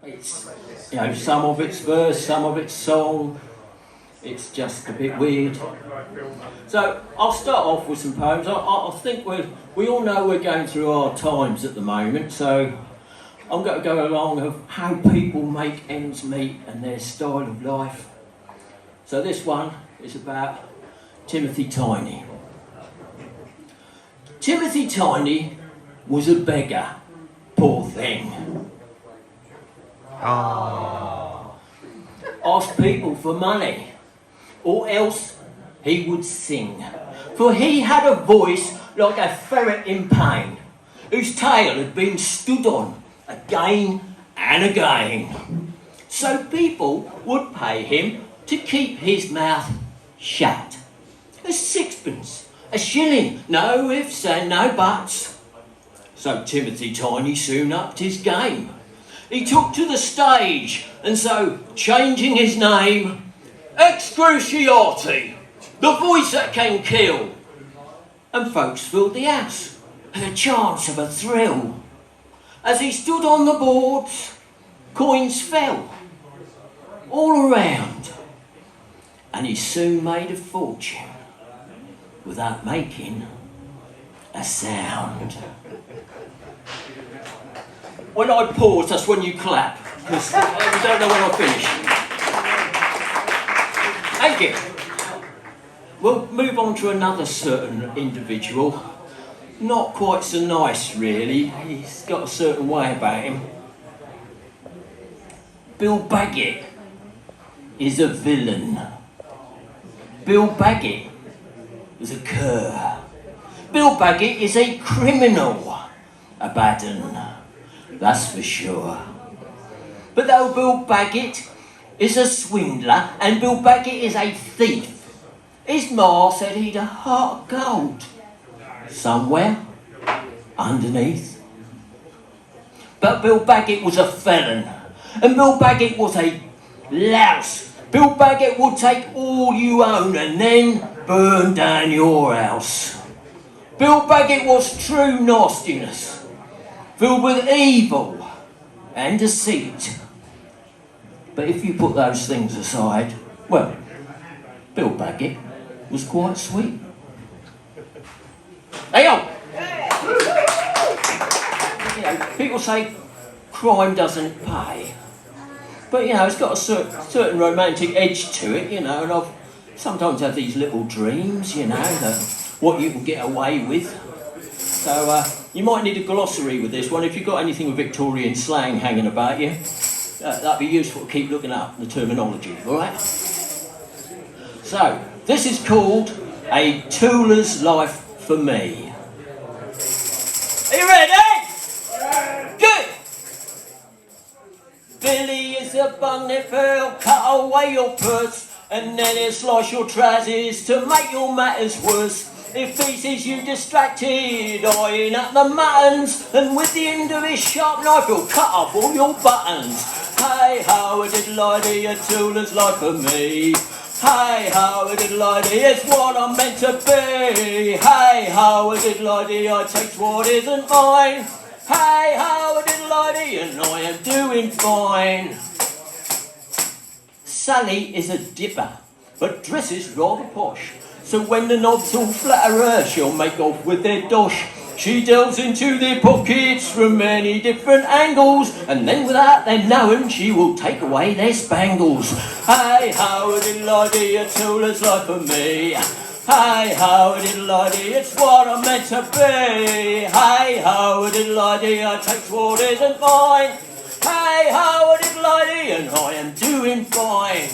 It's, you know, some of it's verse, some of it's song. It's just a bit weird. So I'll start off with some poems. I think we all know we're going through hard times at the moment, so I'm going to go along of how people make ends meet and their style of life. So this one is about Timothy Tiny. Timothy Tiny was a beggar, poor thing. Asked people for money, or else he would sing. For he had a voice like a ferret in pain, whose tail had been stood on again and again. So people would pay him to keep his mouth shut. A sixpence, a shilling, no ifs and no buts. So Timothy Tiny soon upped his game. He took to the stage, and so, changing his name, Excruciati, the voice that can kill. And folks filled the house with a chance of a thrill. As he stood on the boards, coins fell all around, and he soon made a fortune without making a sound. When I pause, that's when you clap, because you don't know when I finish. Thank you. We'll move on to another certain individual. Not quite so nice, really. He's got a certain way about him. Bill Baggett is a villain. Bill Baggett is a cur. Bill Baggett is a criminal, a bad un, that's for sure. But though Bill Baggett is a swindler and Bill Baggett is a thief, his ma said he'd a heart of gold somewhere underneath. But Bill Baggett was a felon, and Bill Baggett was a louse. Bill Baggett would take all you own and then burn down your house. Bill Baggett was true nastiness, filled with evil and deceit. But if you put those things aside, well, Bill Baggett was quite sweet. Hey on! You know, people say crime doesn't pay. But, you know, it's got a certain romantic edge to it, you know, and I've sometimes have these little dreams, you know, that what you can get away with. So, you might need a glossary with this one. If you've got anything with Victorian slang hanging about you, that'd be useful to keep looking up the terminology, all right? So, this is called A Tooler's Life for Me. Are you ready? Good! Billy is a bung that fell, cut away your purse, and then he'll slice your trousers to make your matters worse. If he sees you distracted, eyeing up the muttons, and with the end of his sharp knife he'll cut off all your buttons. Hey ho, a diddle-idee, a tooler's life for me. Hey ho, a diddle-idee, it's what I'm meant to be. Hey ho, a diddle-idee, I take what isn't mine. Hey ho, a diddle-idee, and I am doing fine. Sally is a dipper, but dresses rather posh. So when the knobs all flatter her, she'll make off with their dosh. She delves into their pockets from many different angles, and then without their knowing, she will take away their spangles. Hey ho, a diddle-idee, a tooler's life for me. Hey ho, a diddle-idee, it's what I'm meant to be. Hey ho, a diddle-idee, I take what isn't mine. Hey ho, a diddle-idee, and I am doing fine.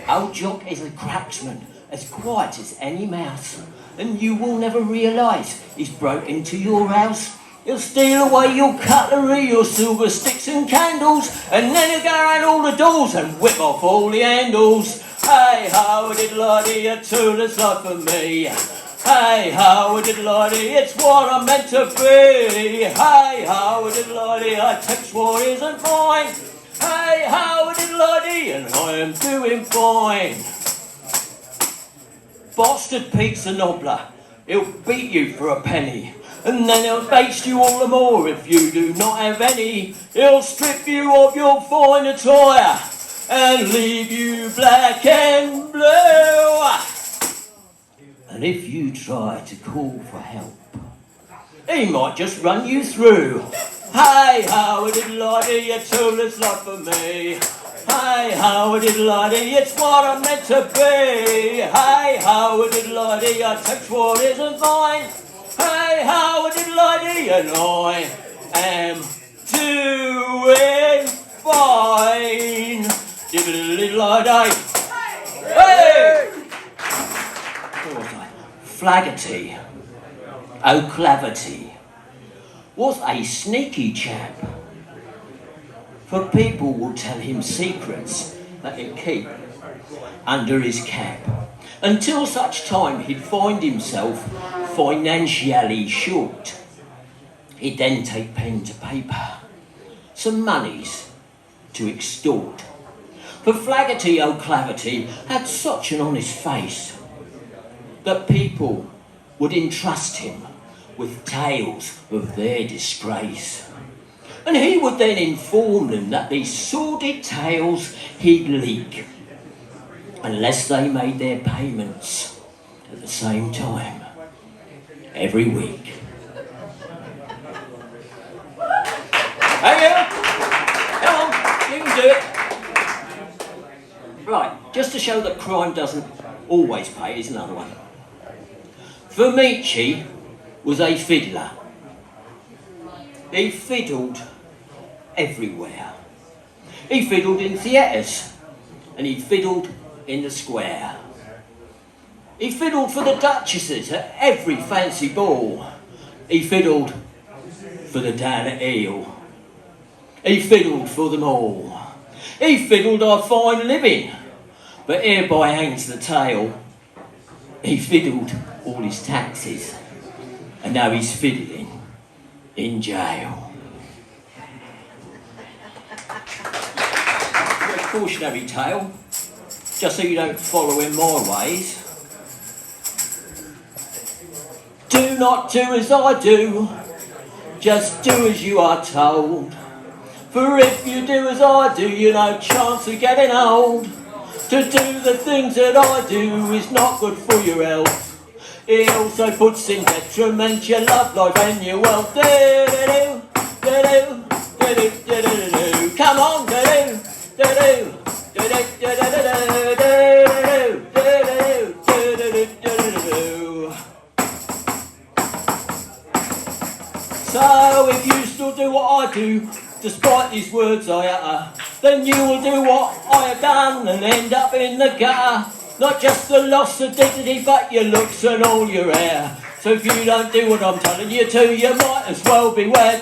Old Jock is a cracksman, as quiet as any mouse, and you will never realise he's broke into your house. He'll steal away your cutlery, your silver sticks and candles, and then he'll go around all the doors and whip off all the handles. Hey ho, a diddle-idee, a tooler's life for me. Hey ho, a diddle-idee, it's what I'm meant to be. Hey ho, a diddle-idee, I take what isn't mine. Hey ho, a diddle-idee, and I am doing fine. Bastard Pete's a nobbler. He'll beat you for a penny. And then he'll baste you all the more if you do not have any. He'll strip you of your fine attire and leave you black and blue. And if you try to call for help, he might just run you through. Hey, how did Lottie, you told this lot for me. Hey, how did Lottie, it's what I'm meant to be. Hey, how did Lottie, I take what isn't mine. Hey, how did Lottie, and I am doing fine. Diddly-diddly-diddly. Hey! What was I? Flaggerty, O'Claverty, was a sneaky chap. For people will tell him secrets that he'd keep under his cap, until such time he'd find himself financially short. He'd then take pen to paper, some monies to extort. For Flaggerty O'Claverty had such an honest face that people would entrust him with tales of their disgrace. And he would then inform them that these sordid tales he'd leak, unless they made their payments at the same time every week. Hey you! Come on, you can do it. Right, just to show that crime doesn't always pay, here's another one. Vermici was a fiddler. He fiddled everywhere. He fiddled in theatres, and he fiddled in the square. He fiddled for the duchesses at every fancy ball. He fiddled for the down at heel. He fiddled for them all. He fiddled our fine living, but hereby hangs the tale. He fiddled all his taxes, and now he's fiddling in jail. A cautionary tale, just so you don't follow in my ways. Do not do as I do, just do as you are told. For if you do as I do, you've no chance of getting old. To do the things that I do is not good for your health. It also puts in detriment your love life and your wealth. Do-do-do, do-do, do-do, do-do-do-do. Come on, do-do, do-do, do-do, do-do-do-do, do-do, do-do, do-do-do-do. So if you still do what I do, despite these words I utter, then you will do what I have done and end up in the gutter. Not just the loss of dignity, but your looks and all your hair. So if you don't do what I'm telling you to, you might as well beware.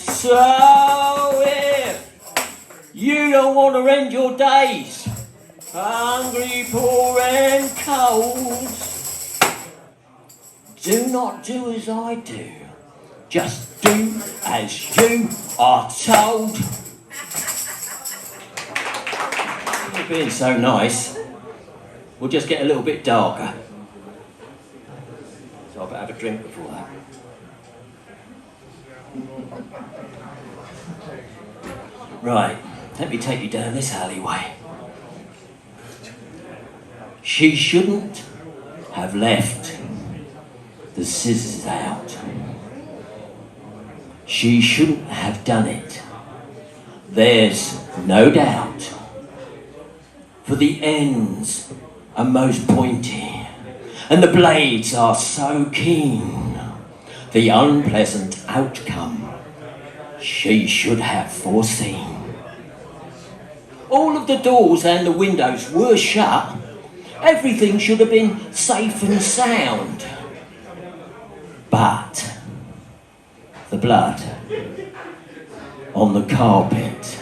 So if you don't want to end your days hungry, poor and cold, do not do as I do, just do as you are told. You're being so nice, we'll just get a little bit darker. So I better have a drink before that. Right, let me take you down this alleyway. She shouldn't have left the scissors out. She shouldn't have done it. There's no doubt. For the ends are most pointy, and the blades are so keen. The unpleasant outcome she should have foreseen. All of the doors and the windows were shut. Everything should have been safe and sound. But the blood on the carpet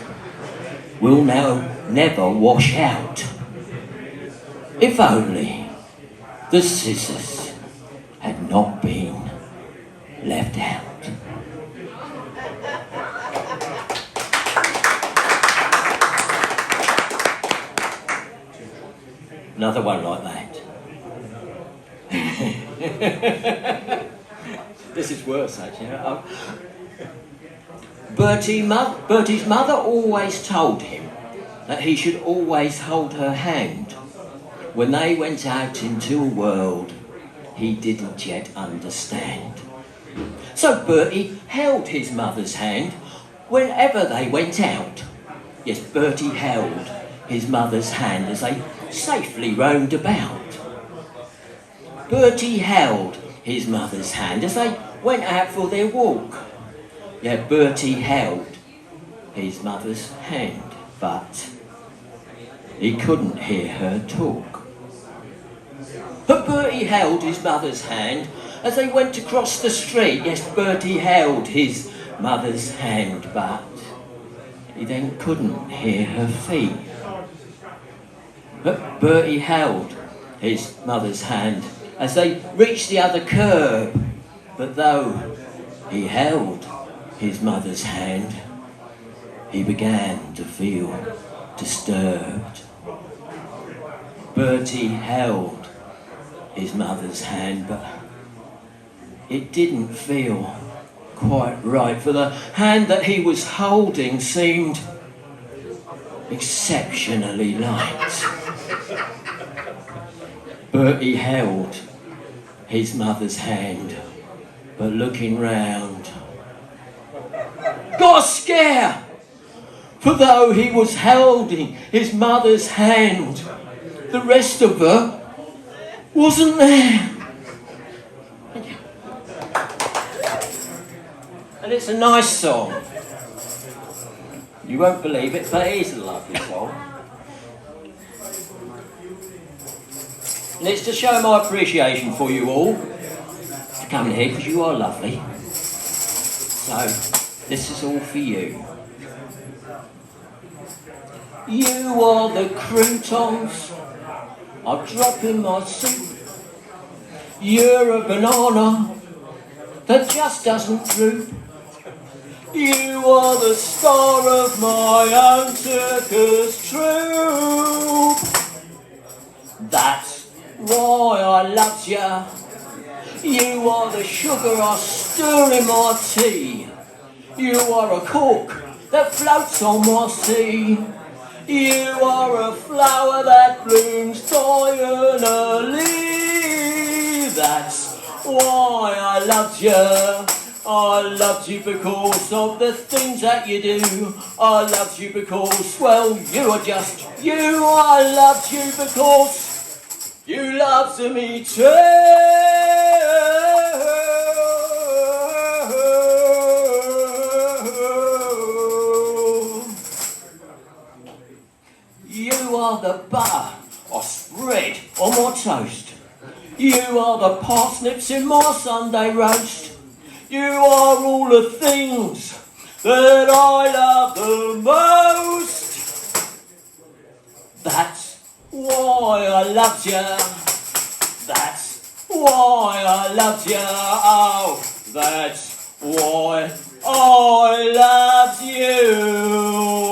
will now never wash out. If only the scissors had not been left out. Another one like that. This is worse, actually. Bertie's mother always told him that he should always hold her hand when they went out into a world he didn't yet understand. So Bertie held his mother's hand whenever they went out. Yes, Bertie held his mother's hand as they safely roamed about. Bertie held his mother's hand as they went out for their walk. Yeah, Bertie held his mother's hand, but he couldn't hear her talk. But Bertie held his mother's hand as they went across the street. Yes, Bertie held his mother's hand, but he then couldn't hear her feet. But Bertie held his mother's hand as they reached the other curb. But though he held his mother's hand, he began to feel disturbed. Bertie held his mother's hand, but it didn't feel quite right, for the hand that he was holding seemed exceptionally light. Bertie held his mother's hand, but looking round, got a scare, for though he was holding his mother's hand, the rest of her wasn't there. And it's a nice song. You won't believe it, but it is a lovely song. And it's to show my appreciation for you all for coming here, because you are lovely. So, this is all for you. You are the croutons I drop in my soup. You're a banana that just doesn't droop. You are the star of my own circus troupe. That's why I loved ya. You are the sugar I stir in my tea. You are a cork that floats on my sea. You are a flower that blooms diurnally. That's why I loved you. I loved you because of the things that you do. I loved you because, well, you are just you. I loved you because you loved me too. You are the butter I spread on my toast. You are the parsnips in my Sunday roast. You are all the things that I love the most. That's why I loved you. That's why I loved you. Oh, that's why I loved you.